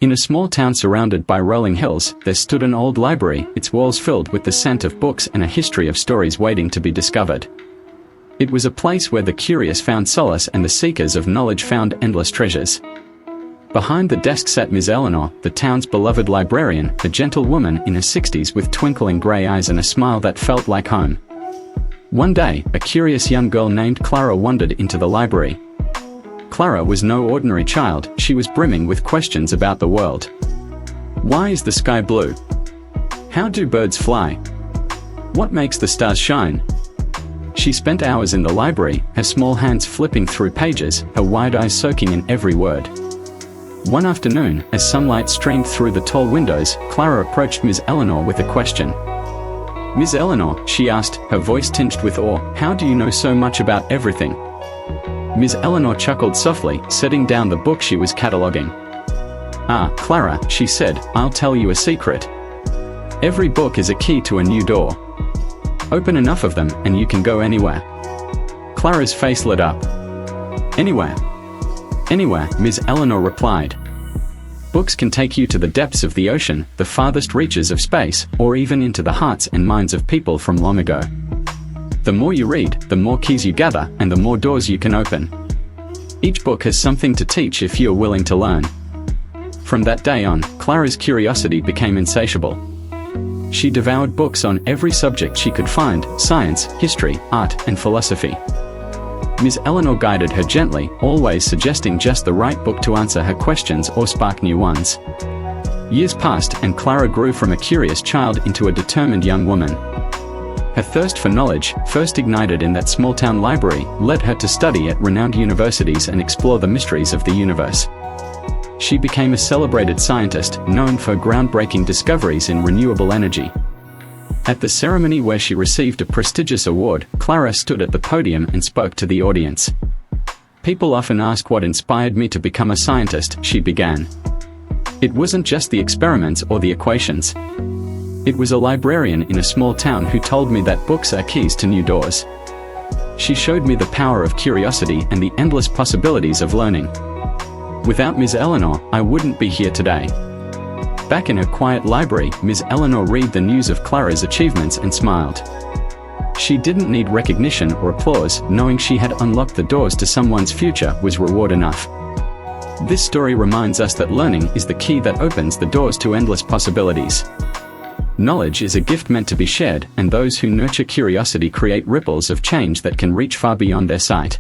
In a small town surrounded by rolling hills, there stood an old library, its walls filled with the scent of books and a history of stories waiting to be discovered. It was a place where the curious found solace and the seekers of knowledge found endless treasures. Behind the desk sat Miss Eleanor, the town's beloved librarian, a gentle woman in her 60s with twinkling grey eyes and a smile that felt like home. One day, a curious young girl named Clara wandered into the library. Clara was no ordinary child, she was brimming with questions about the world. Why is the sky blue? How do birds fly? What makes the stars shine? She spent hours in the library, her small hands flipping through pages, her wide eyes soaking in every word. One afternoon, as sunlight streamed through the tall windows, Clara approached Miss Eleanor with a question. Miss Eleanor, she asked, her voice tinged with awe, how do you know so much about everything? Miss Eleanor chuckled softly, setting down the book she was cataloguing. Ah, Clara, she said, I'll tell you a secret. Every book is a key to a new door. Open enough of them, and you can go anywhere. Clara's face lit up. Anywhere. Anywhere, Miss Eleanor replied. Books can take you to the depths of the ocean, the farthest reaches of space, or even into the hearts and minds of people from long ago. The more you read, the more keys you gather, and the more doors you can open. Each book has something to teach if you're willing to learn. From that day on, Clara's curiosity became insatiable. She devoured books on every subject she could find: science, history, art, and philosophy. Miss Eleanor guided her gently, always suggesting just the right book to answer her questions or spark new ones. Years passed, and Clara grew from a curious child into a determined young woman. Her thirst for knowledge, first ignited in that small-town library, led her to study at renowned universities and explore the mysteries of the universe. She became a celebrated scientist, known for groundbreaking discoveries in renewable energy. At the ceremony where she received a prestigious award, Clara stood at the podium and spoke to the audience. People often ask what inspired me to become a scientist, she began. It wasn't just the experiments or the equations. It was a librarian in a small town who told me that books are keys to new doors. She showed me the power of curiosity and the endless possibilities of learning. Without Miss Eleanor, I wouldn't be here today. Back in her quiet library, Miss Eleanor read the news of Clara's achievements and smiled. She didn't need recognition or applause, knowing she had unlocked the doors to someone's future was reward enough. This story reminds us that learning is the key that opens the doors to endless possibilities. Knowledge is a gift meant to be shared, and those who nurture curiosity create ripples of change that can reach far beyond their sight.